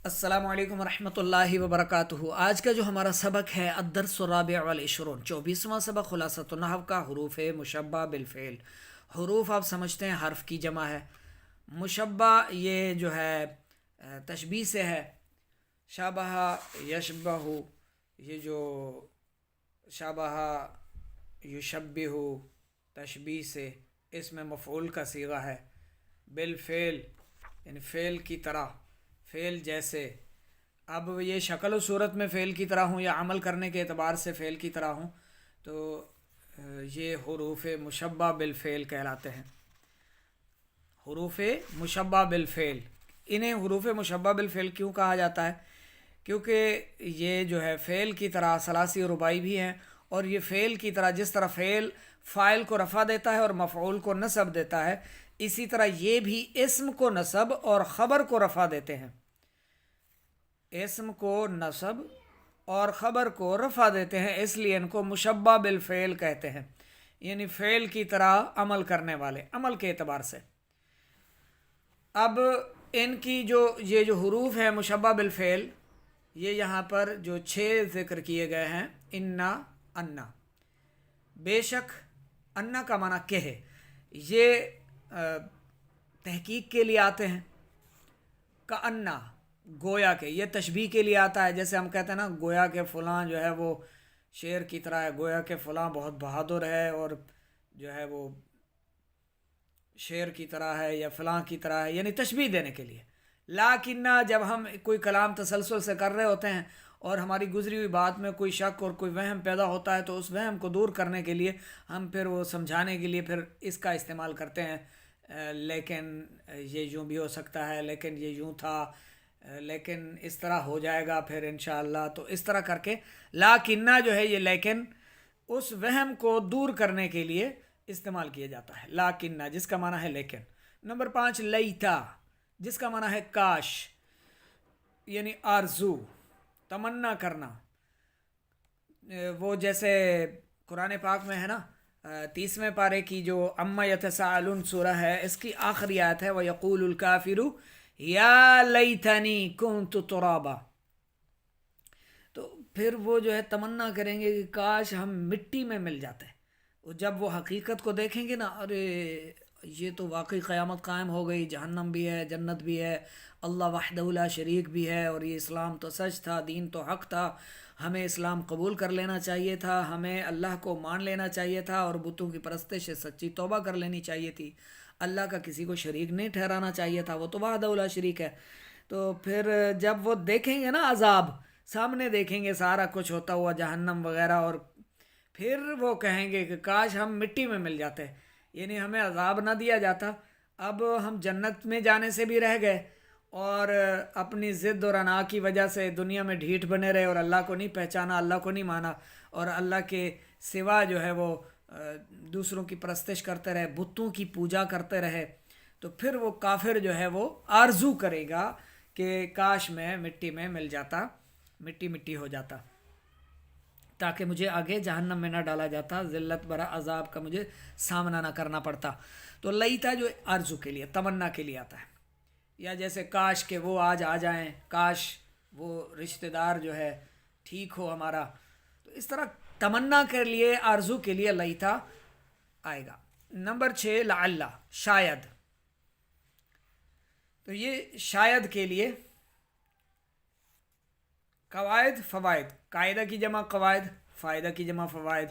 السلام علیکم ورحمۃ اللہ وبرکاتہ۔ آج کا جو ہمارا سبق ہے الدرس الرابع والعشرون، 24واں سبق خلاصۃ النحو کا حروف مشبہ بالفعل۔ حروف آپ سمجھتے ہیں حرف کی جمع ہے، مشبہ یہ جو ہے تشبیہ سے ہے، شابہ یشبہ یہ جو شابہ یشبہ تشبیہ سے، اس میں مفعول کا صیغہ ہے، بالفعل یعنی فعل کی طرح، فعل جیسے۔ اب یہ شکل و صورت میں فعل کی طرح ہوں یا عمل کرنے کے اعتبار سے فعل کی طرح ہوں تو یہ حروف مشبہ بالفعل کہلاتے ہیں۔ حروف مشبہ بالفعل، انہیں حروف مشبہ بالفعل کیوں کہا جاتا ہے؟ کیونکہ یہ جو ہے فعل کی طرح ثلاثی و رباعی بھی ہیں، اور یہ فعل کی طرح جس طرح فعل فاعل کو رفع دیتا ہے اور مفعول کو نصب دیتا ہے، اسی طرح یہ بھی اسم کو نصب اور خبر کو رفع دیتے ہیں۔ اسم کو نصب اور خبر کو رفع دیتے ہیں، اس لیے ان کو مشبہ بالفعل کہتے ہیں، یعنی فعل کی طرح عمل کرنے والے، عمل کے اعتبار سے۔ اب ان کی یہ جو حروف ہیں مشبہ بالفعل، یہ یہاں پر جو 6 ذکر کیے گئے ہیں، انا، انا، بے شک، انا کا معنی کہ ہے، یہ تحقیق کے لیے آتے ہیں، کا انا گویا کہ، یہ تشبیہ کے لیے آتا ہے، جیسے ہم کہتے ہیں نا گویا کہ فلاں جو ہے وہ شیر کی طرح ہے، گویا کہ فلاں بہت بہادر ہے اور جو ہے وہ شیر کی طرح ہے یا فلاں کی طرح ہے، یعنی تشبیہ دینے کے لیے۔ لیکن جب ہم کوئی کلام تسلسل سے کر رہے ہوتے ہیں اور ہماری گزری ہوئی بات میں کوئی شک اور کوئی وہم پیدا ہوتا ہے تو اس وہم کو دور کرنے کے لیے ہم پھر وہ سمجھانے کے لیے پھر اس کا استعمال کرتے ہیں، لیکن یہ یوں بھی ہو سکتا ہے، لیکن یہ یوں تھا، لیکن اس طرح ہو جائے گا پھر انشاءاللہ، تو اس طرح کر کے لیکن جو ہے یہ لیکن اس وہم کو دور کرنے کے لیے استعمال کیا جاتا ہے، لیکن جس کا معنی ہے لیکن۔ نمبر 5 لیتا، جس کا معنی ہے کاش، یعنی آرزو، تمنا کرنا۔ وہ جیسے قرآن پاک میں ہے نا، 30ویں پارے کی جو عما یتساءلون سورہ ہے، اس کی آخری آیت ہے وَيَقُولُ الْكَافِرُ یا لیتنی کنت ترابا، تو پھر وہ جو ہے تمنا کریں گے کہ کاش ہم مٹی میں مل جاتے۔ جب وہ حقیقت کو دیکھیں گے نا، ارے یہ تو واقعی قیامت قائم ہو گئی، جہنم بھی ہے، جنت بھی ہے، اللہ وحدہ لا شریک بھی ہے، اور یہ اسلام تو سچ تھا، دین تو حق تھا، ہمیں اسلام قبول کر لینا چاہیے تھا، ہمیں اللہ کو مان لینا چاہیے تھا، اور بتوں کی پرستش سے سچی توبہ کر لینی چاہیے تھی، اللہ کا کسی کو شریک نہیں ٹھہرانا چاہیے تھا، وہ تو وحدہ لا شریک ہے۔ تو پھر جب وہ دیکھیں گے نا عذاب، سامنے دیکھیں گے سارا کچھ ہوتا ہوا، جہنم وغیرہ، اور پھر وہ کہیں گے کہ کاش ہم مٹی میں مل جاتے، یعنی ہمیں عذاب نہ دیا جاتا، اب ہم جنت میں جانے سے بھی رہ گئے، اور اپنی ضد اور انا کی وجہ سے دنیا میں ڈھیٹ بنے رہے، اور اللہ کو نہیں پہچانا، اللہ کو نہیں مانا، اور اللہ کے سوا جو ہے وہ دوسروں کی پرستش کرتے رہے، بتوں کی پوجا کرتے رہے، تو پھر وہ کافر جو ہے وہ آرزو کرے گا کہ کاش میں مٹی میں مل جاتا، مٹی مٹی ہو جاتا، تاکہ مجھے آگے جہنم میں نہ ڈالا جاتا، ذلت برا عذاب کا مجھے سامنا نہ کرنا پڑتا۔ تو لیتا جو آرزو کے لیے، تمنا کے لیے آتا ہے، یا جیسے کاش کہ وہ آج آ جائیں، کاش وہ رشتہ دار جو ہے ٹھیک ہو ہمارا، تو اس طرح تمنا کے لیے، آرزو کے لیے لیتا آئے گا۔ نمبر 6 لعل، شاید، تو یہ شاید کے لیے قواعد فوائد، قاعدہ کی جمع قواعد، فائدہ کی جمع فوائد۔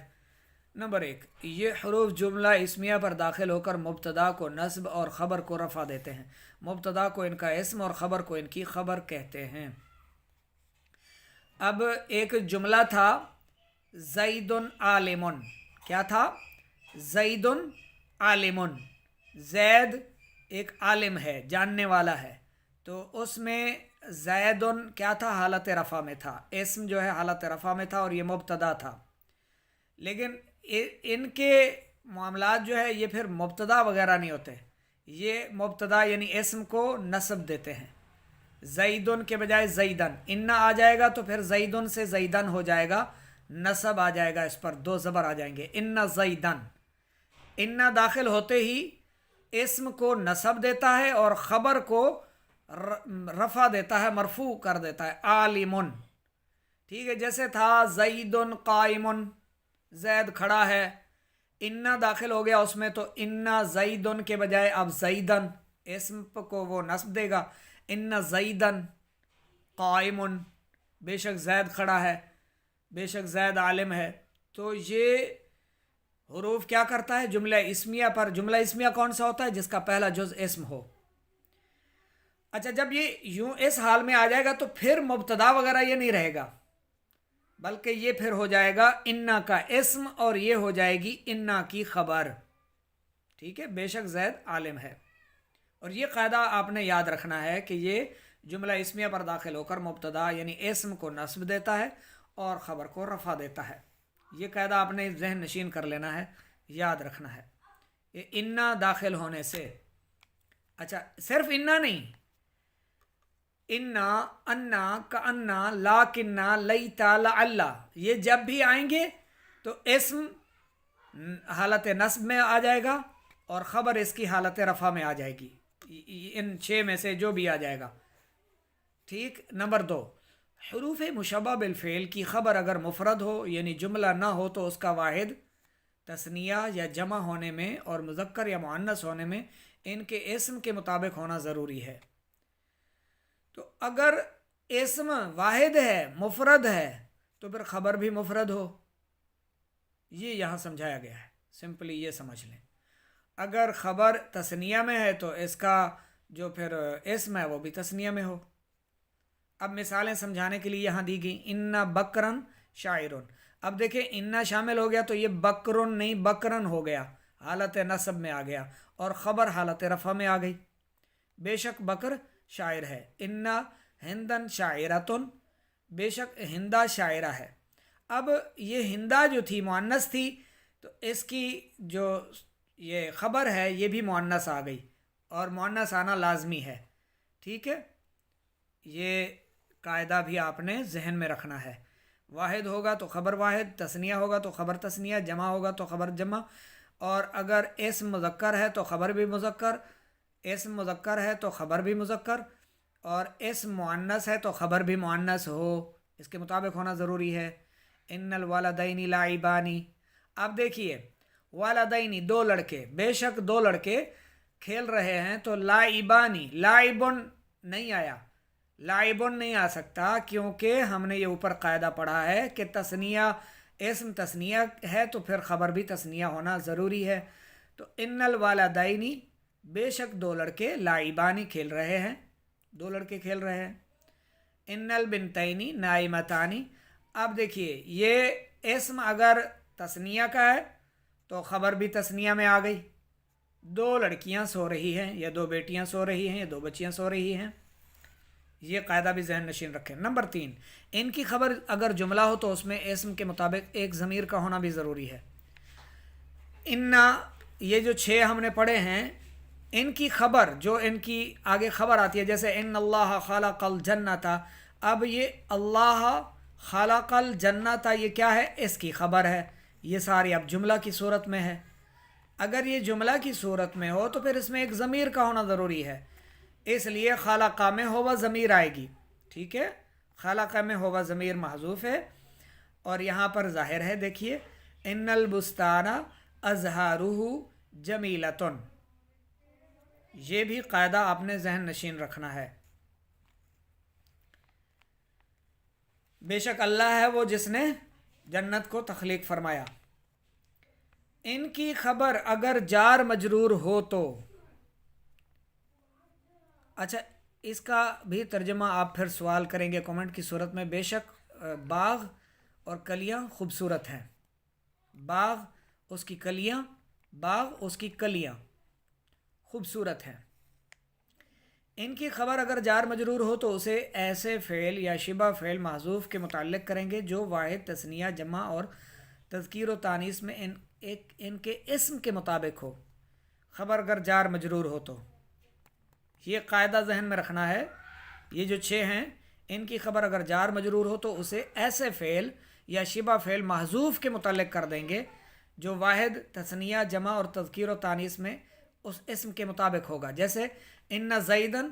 نمبر 1، یہ حروف جملہ اسمیہ پر داخل ہو کر مبتدا کو نصب اور خبر کو رفع دیتے ہیں، مبتدا کو ان کا اسم اور خبر کو ان کی خبر کہتے ہیں۔ اب ایک جملہ تھا زید عالم، کیا تھا؟ زید عالم، زید ایک عالم ہے، جاننے والا ہے، تو اس میں زید کیا تھا؟ حالت رفع میں تھا، اسم جو ہے حالت رفع میں تھا، اور یہ مبتدا تھا، لیکن ان کے معاملات جو ہے یہ پھر مبتدا وغیرہ نہیں ہوتے، یہ مبتدا یعنی اسم کو نصب دیتے ہیں، زیدن کے بجائے زیدن، انا آ جائے گا تو پھر زیدن سے زیدن ہو جائے گا، نصب آ جائے گا، اس پر 2 زبر آ جائیں گے، انا زیدن، انا داخل ہوتے ہی اسم کو نصب دیتا ہے اور خبر کو رفع دیتا ہے، مرفوع کر دیتا ہے، عالمن، ٹھیک ہے. جیسے تھا زیدن قائمن، زید کھڑا ہے، انا داخل ہو گیا اس میں تو انا زیدن کے بجائے اب زیدن اسم کو وہ نصب دے گا، انا زیدن قائمن، بے شک زید کھڑا ہے، بے شک زید عالم ہے. تو یہ حروف کیا کرتا ہے؟ جملہ اسمیہ پر. جملہ اسمیہ کون سا ہوتا ہے؟ جس کا پہلا جز اسم ہو. اچھا، جب یہ یوں اس حال میں آ جائے گا تو پھر مبتدا وغیرہ یہ نہیں رہے گا، بلکہ یہ پھر ہو جائے گا انا کا اسم اور یہ ہو جائے گی انا کی خبر. ٹھیک ہے، بے شک زید عالم ہے. اور یہ قاعدہ آپ نے یاد رکھنا ہے کہ یہ جملہ اسمیہ پر داخل ہو کر مبتدا یعنی اسم کو نصب دیتا ہے اور خبر کو رفع دیتا ہے. یہ قاعدہ آپ نے ذہن نشین کر لینا ہے، یاد رکھنا ہے. یہ انا داخل ہونے سے، اچھا صرف انا نہیں، انا، انا، کانا، لاکنہ، لیتا، لعلہ، یہ جب بھی آئیں گے تو اسم حالت نصب میں آ جائے گا اور خبر اس کی حالت رفع میں آ جائے گی. ان 6 میں سے جو بھی آ جائے گا. ٹھیک. نمبر 2، حروف مشبہ بالفعل کی خبر اگر مفرد ہو یعنی جملہ نہ ہو تو اس کا واحد تثنیہ یا جمع ہونے میں اور مذکر یا مؤنث ہونے میں ان کے اسم کے مطابق ہونا ضروری ہے. تو اگر اسم واحد ہے، مفرد ہے، تو پھر خبر بھی مفرد ہو. یہ یہاں سمجھایا گیا ہے، سمپلی یہ سمجھ لیں. اگر خبر تثنیہ میں ہے تو اس کا جو پھر اسم ہے وہ بھی تثنیہ میں ہو. اب مثالیں سمجھانے کے لیے یہاں دی گئی. انا بکرن شاعرن. اب دیکھیں انا شامل ہو گیا تو یہ بکرن نہیں بکرن ہو گیا، حالت نصب میں آ گیا، اور خبر حالت رفع میں آ گئی. بے شک بکر شاعر ہے. انا ہندن شاعرتن، بے شک ہندا شاعرہ ہے. اب یہ ہندا جو تھی مؤنث تھی تو اس کی جو یہ خبر ہے یہ بھی مؤنث آ گئی، اور مؤنث آنا لازمی ہے. ٹھیک ہے، یہ قاعدہ بھی آپ نے ذہن میں رکھنا ہے. واحد ہوگا تو خبر واحد، تثنیہ ہوگا تو خبر تثنیہ، جمع ہوگا تو خبر جمع. اور اگر اسم مذکر ہے تو خبر بھی مذکر، اسم مذکر ہے تو خبر بھی مذکر، اور اسم مؤنث ہے تو خبر بھی مؤنث ہو، اس کے مطابق ہونا ضروری ہے. ان الوالدین لاعبانی. اب دیکھیے والدین دو لڑکے، بے شک دو لڑکے کھیل رہے ہیں تو لاعبانی، لاعبن نہیں آیا، لاعبن نہیں آ سکتا کیونکہ ہم نے یہ اوپر قاعدہ پڑھا ہے کہ تثنیہ اسم تثنیہ ہے تو پھر خبر بھی تثنیہ ہونا ضروری ہے. تو ان الوالدین، بے شک دو لڑکے، لاعبانی کھیل رہے ہیں، دو لڑکے کھیل رہے ہیں. ان البنتین نائمتانی. اب دیکھیے یہ اسم اگر تثنیہ کا ہے تو خبر بھی تثنیہ میں آ گئی. دو لڑکیاں سو رہی ہیں، یا دو بیٹیاں سو رہی ہیں، یا دو بچیاں سو رہی ہیں. یہ قاعدہ بھی ذہن نشین رکھیں. نمبر 3، ان کی خبر اگر جملہ ہو تو اس میں اسم کے مطابق ایک ضمیر کا ہونا بھی ضروری ہے. انا، یہ جو 6 ہم نے پڑھے ہیں، ان کی خبر جو ان کی آگے خبر آتی ہے، جیسے ان اللہ خلق الجنت. اب یہ اللہ خلق الجنت یہ کیا ہے؟ اس کی خبر ہے. یہ ساری اب جملہ کی صورت میں ہے. اگر یہ جملہ کی صورت میں ہو تو پھر اس میں ایک ضمیر کا ہونا ضروری ہے، اس لیے خلقہ میں ہوا ضمیر آئے گی. ٹھیک ہے، خلقہ میں ہوا ضمیر محذوف ہے، اور یہاں پر ظاہر ہے. دیکھیے ان البستان ازہارہ جمیلتن. یہ بھی قاعدہ آپ نے ذہن نشین رکھنا ہے. بے شک اللہ ہے وہ جس نے جنت کو تخلیق فرمایا. ان کی خبر اگر جار مجرور ہو تو، اچھا اس کا بھی ترجمہ آپ پھر سوال کریں گے کمنٹ کی صورت میں. بے شک باغ اور کلیاں خوبصورت ہیں. باغ اس کی کلیاں، باغ اس کی کلیاں خوبصورت ہیں. ان کی خبر اگر جار مجرور ہو تو اسے ایسے فعل یا شبہ فعل محذوف کے متعلق کریں گے جو واحد تثنیہ جمع اور تذکیر و تانیث میں ان کے اسم کے مطابق ہو. خبر اگر جار مجرور ہو تو یہ قاعدہ ذہن میں رکھنا ہے. یہ جو 6 ہیں ان کی خبر اگر جار مجرور ہو تو اسے ایسے فعل یا شبہ فعل محذوف کے متعلق کر دیں گے جو واحد تثنیہ جمع اور تذکیر و تانیث میں اس اسم کے مطابق ہوگا. جیسے ان زیدن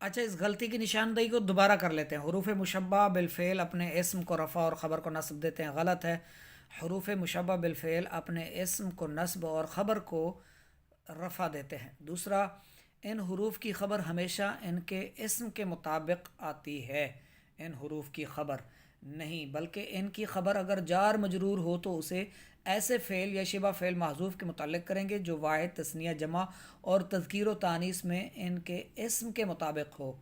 اچھا، اس غلطی کی نشاندہی کو دوبارہ کر لیتے ہیں. حروف مشبہ بالفعل اپنے اسم کو رفع اور خبر کو نصب دیتے ہیں، غلط ہے. حروف مشبہ بالفعل اپنے اسم کو نصب اور خبر کو رفع دیتے ہیں. دوسرا، ان حروف کی خبر ہمیشہ ان کے اسم کے مطابق آتی ہے. ان حروف کی خبر نہیں، بلکہ ان کی خبر اگر جار مجرور ہو تو اسے ایسے فعل یا شبہ فعل محذوف کے متعلق کریں گے جو واحد، تثنیہ، جمع اور تذکیر و تانیث میں ان کے اسم کے مطابق ہو.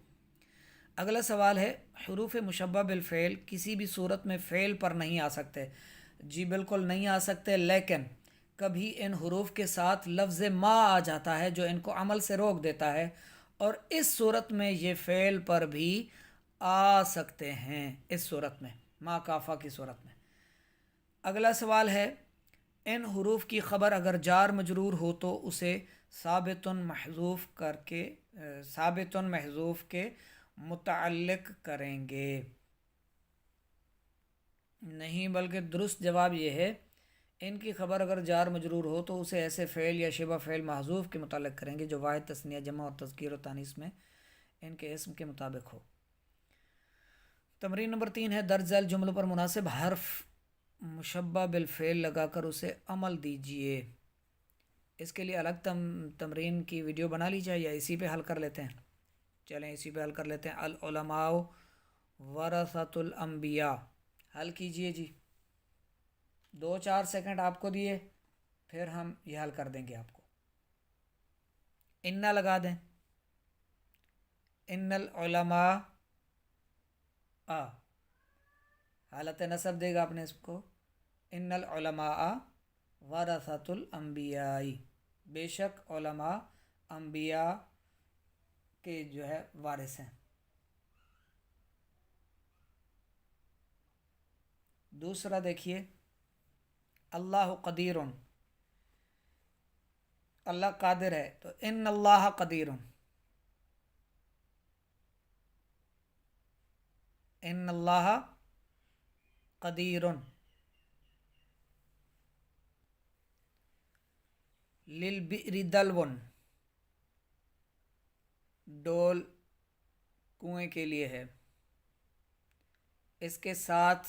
اگلا سوال ہے، حروف مشبہ بالفعل کسی بھی صورت میں فعل پر نہیں آ سکتے. جی بالکل نہیں آ سکتے، لیکن کبھی ان حروف کے ساتھ لفظ ما آ جاتا ہے جو ان کو عمل سے روک دیتا ہے، اور اس صورت میں یہ فعل پر بھی آ سکتے ہیں. اس صورت میں ما کافہ کی صورت میں. اگلا سوال ہے، ان حروف کی خبر اگر جار مجرور ہو تو اسے ثابت محذوف کے متعلق کریں گے. نہیں، بلکہ درست جواب یہ ہے، ان کی خبر اگر جار مجرور ہو تو اسے ایسے فعل یا شبہ فعل محذوف کے متعلق کریں گے جو واحد، تثنیہ، جمع اور تذکیر و تانیث میں ان کے اسم کے مطابق ہو. تمرین نمبر 3 ہے، درج ذیل جملوں پر مناسب حرف مشبہ بالفعل لگا کر اسے عمل دیجئے. اس کے لیے الگ تمرین کی ویڈیو بنا لی جائے یا اسی پہ حل کر لیتے ہیں؟ چلیں اسی پہ حل کر لیتے ہیں. العلماء ورثۃ الانبیاء. حل کیجئے جی. 2-4 سیکنڈ آپ کو دیے، پھر ہم یہ حل کر دیں گے آپ کو. انّا لگا دیں. ان العلماء حالت نصب دے گا اپنے اس کو. ان العلماء ورثۃ الانبیاء. بے شک علماء انبیاء کے جو ہے وارث ہیں. دوسرا دیکھیے، اللہ قدیر، اللہ قادر ہے، تو ان اللہ قدیر. ان اللہ قدیر. للبئر دلو، ڈول کنویں کے لیے ہے. اس کے ساتھ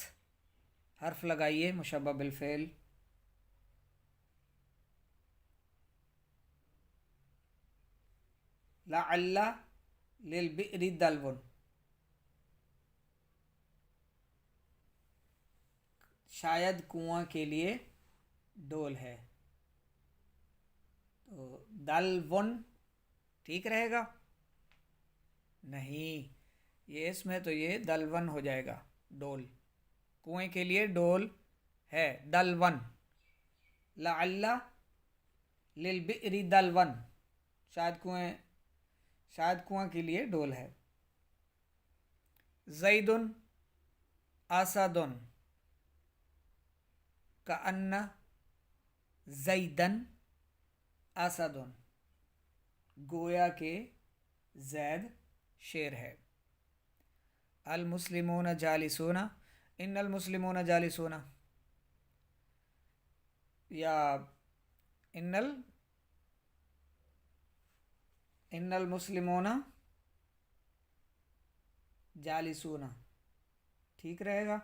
حرف لگائیے مشبہ بالفعل. لعل للبئر دلو، شاید کنواں کے لیے ڈول ہے. تو دلون ٹھیک رہے گا؟ نہیں، یہ اس میں تو یہ دلون ہو جائے گا. ڈول کنویں کے لیے ڈول ہے، دلون. لعل للبئر دلون، شاید کنواں کے لیے ڈول ہے. زید اسد کأن زیدن اسد، گویا کہ زید شیر ہے. المسلمون جالسون، ان المسلمون جالسون، یا ان المسلمون جالسون ٹھیک رہے گا؟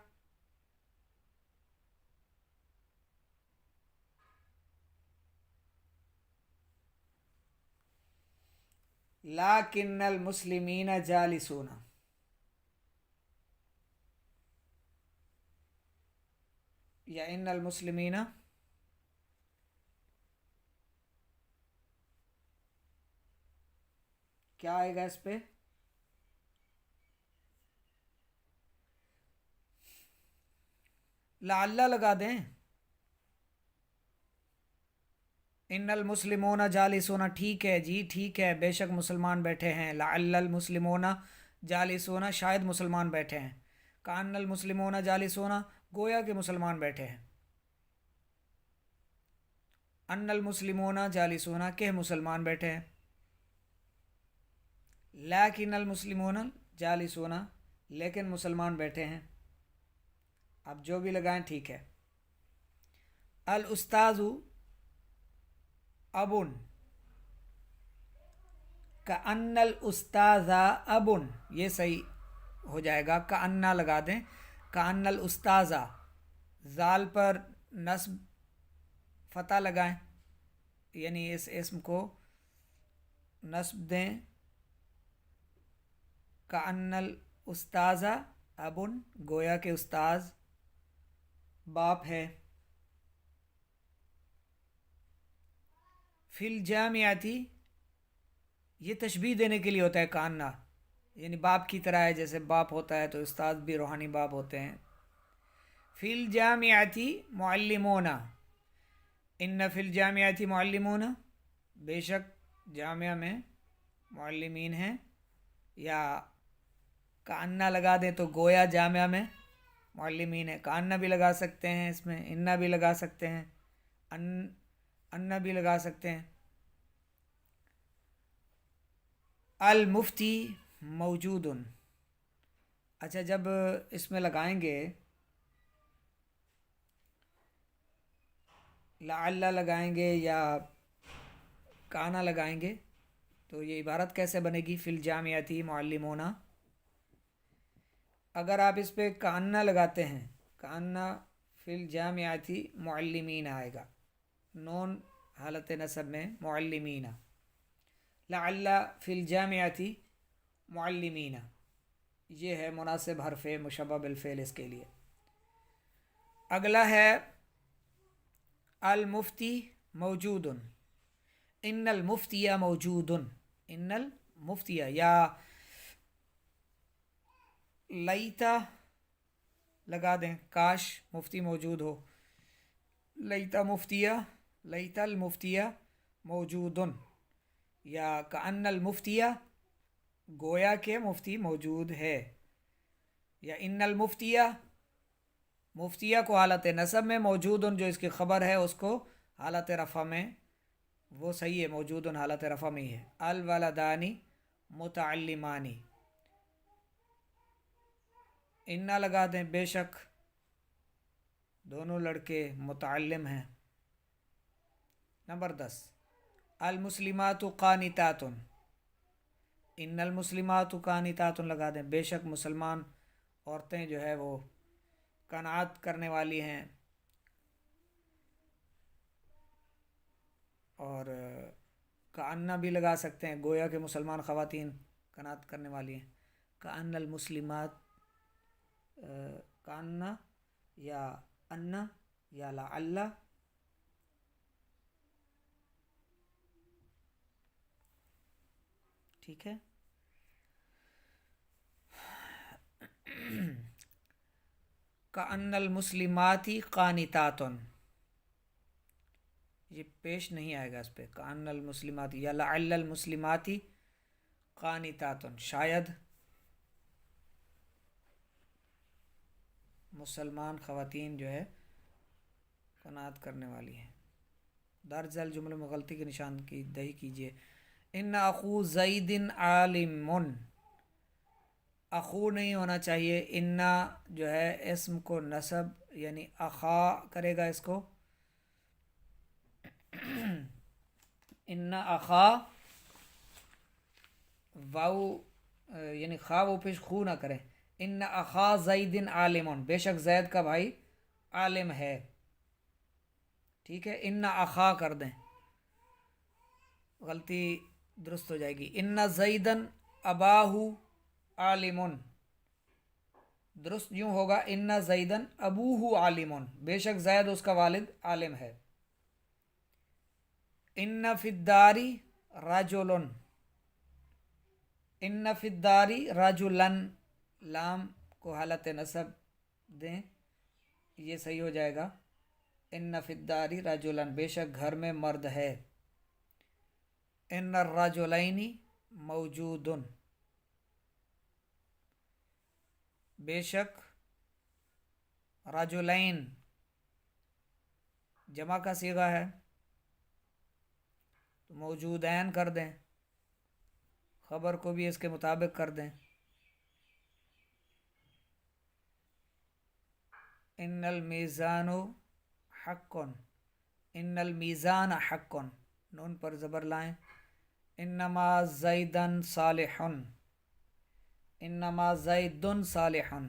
لیکن المسلمین جالسون، یا ان المسلمین، کیا آئے گا اس پہ؟ لعل لگا دیں. ان المسلمون جالسون ٹھیک ہے جی، ٹھیک ہے، بے شک مسلمان بیٹھے ہیں. لعل المسلمون جالسون، شاید مسلمان بیٹھے ہیں. کان المسلمون جالسون، گویا کہ مسلمان بیٹھے ہیں. ان المسلمون جالسون، کہ مسلمان بیٹھے ہیں. لیکن المسلمون جالسون، لیکن مسلمان بیٹھے ہیں. آپ جو بھی لگائیں ٹھیک ہے. الاستاذ ابن کأن الاستاذ ابن، یہ صحیح ہو جائے گا، کأن لگا دیں، کأن الاستاذ، زال پر نصب فتح لگائیں، یعنی اس اسم کو نصب دیں، کأن الاستاذ ابن، گویا کہ استاذ باپ ہے۔ فی الجامعتی، یہ تشبیہ دینے کے لیے ہوتا ہے کاننا، یعنی باپ کی طرح ہے، جیسے باپ ہوتا ہے تو استاد بھی روحانی باپ ہوتے ہیں۔ فی الجامعتی معلمون، ان فی الجامعتی معلمون، بے شک جامعہ میں معلمین ہیں، یا کاننا لگا دیں تو گویا جامعہ میں معلمین ہیں، کاننا بھی لگا سکتے ہیں، اس میں انا بھی لگا سکتے ہیں، انا بھی لگا سکتے ہیں۔ المفتی موجود، اچھا جب اس میں لگائیں گے لعل لگائیں گے یا کانا لگائیں گے تو یہ عبارت کیسے بنے گی؟ فی الجامعتی معلمون، اگر آپ اس پہ کانا لگاتے ہیں، کانا فی الجامعتی معلمین آئے گا، نون حالت نصب میں معلمین، لعل فی الجامعتی معلمین، یہ ہے مناسب حرف مشبہ بالفعل اس کے لیے۔ اگلا ہے المفتی موجود، ان المفتی موجود، ان المفتی، یا لیتا لگا دیں، کاش مفتی موجود ہو، لیتا مفتیہ، لیتا المفتیہ موجود، یا کأن المفتیہ، گویا کہ مفتی موجود ہے، یا ان المفتیہ، مفتیہ کو حالت نصب میں، موجود جو اس کی خبر ہے اس کو حالت رفع میں، وہ صحیح ہے، موجود حالت رفع میں ہی ہے۔ الولدانی متعلمانی، انا لگا دیں، بے شک دونوں لڑکے متعلم ہیں۔ نمبر 10، المسلمات قانتات، ان المسلمات قانتات لگا دیں، بے شک مسلمان عورتیں جو ہے وہ قناعت کرنے والی ہیں، اور کأن بھی لگا سکتے ہیں، گویا کہ مسلمان خواتین قناعت کرنے والی ہیں۔ کأن المسلمات، کأن یا ان یا لعل، ٹھیک ہے۔ کأن المسلمات قانتات، یہ پیش نہیں آئے گا اس پہ، کأن المسلمات یا لعل المسلمات قانتات، شاید مسلمان خواتین جو ہے قناعت کرنے والی ہیں۔ درج ذیل جملے میں غلطی کی نشان کی دہی کیجیے۔ ان اخو زید عالم، اخو نہیں ہونا چاہیے، انا جو ہے اسم کو نصب یعنی اخا کرے گا، اس کو انا اخا، واو یعنی خا وہ پیش خو نہ کریں، ان اخا زید عالم، بے شک زید کا بھائی عالم ہے، ٹھیک ہے، ان اخا کر دیں، غلطی درست ہو جائے گی۔ ان زیدن اباہ عالم، درست یوں ہوگا، ان زیدن ابوہ عالم، بے شک زید اس کا والد عالم ہے۔ ان فی الدار رجل، ان فی الدار رجلا، لام کو حالت نصب دیں، یہ صحیح ہو جائے گا، ان فی الدار رجلا، بے شک گھر میں مرد ہے۔ ان الرجلین موجود، بے شک رجلین جمع کا صیغہ ہے تو موجودین کر دیں، خبر کو بھی اس کے مطابق کر دیں۔ ان المیزان حق، ان المیزان حق، نون پر زبر لائیں، انما زیدن صالحن، انما زیدن صالحن،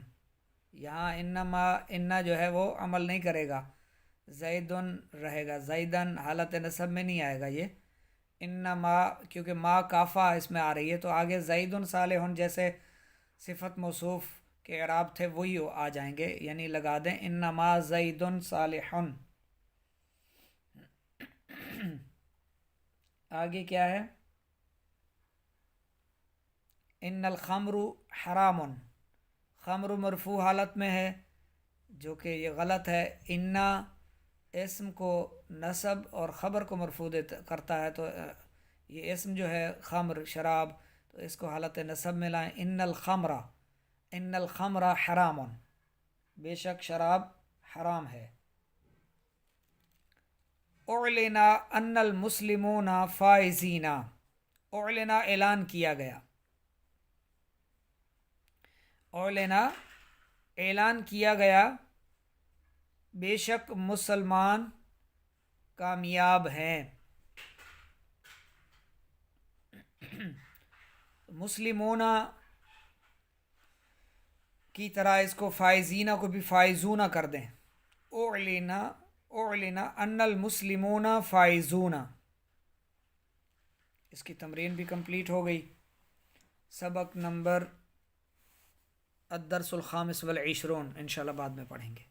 یہاں انما انا جو ہے وہ عمل نہیں کرے گا، زیدن رہے گا، زیدن حالت نصب میں نہیں آئے گا یہ، انما کیونکہ ما کافہ اس میں آ رہی ہے تو آگے زیدن صالحن جیسے صفت موصوف کے اعراب تھے وہی آ جائیں گے، یعنی لگا دیں انما زیدن صالحن۔ آگے کیا ہے؟ ان الخمر حرام، خمر مرفوع حالت میں ہے جو کہ یہ غلط ہے، انا اسم کو نصب اور خبر کو مرفوع کرتا ہے، تو یہ اسم جو ہے خمر شراب تو اس کو حالت نصب میں لائیں، ان الخمر حرام، بے شک شراب حرام ہے۔ اعلنا ان المسلمون فائزین، اعلنا اعلان کیا گیا، اعلنا اعلان کیا گیا، بے شک مسلمان کامیاب ہیں۔ مسلمون کی طرح اس کو فائزینہ کو بھی فائزون کر دیں، اعلنا ان المسلمون فائزون۔ اس کی تمرین بھی کمپلیٹ ہو گئی۔ سبق نمبر الدرس الخامس والعشرون انشاءاللہ بعد میں پڑھیں گے۔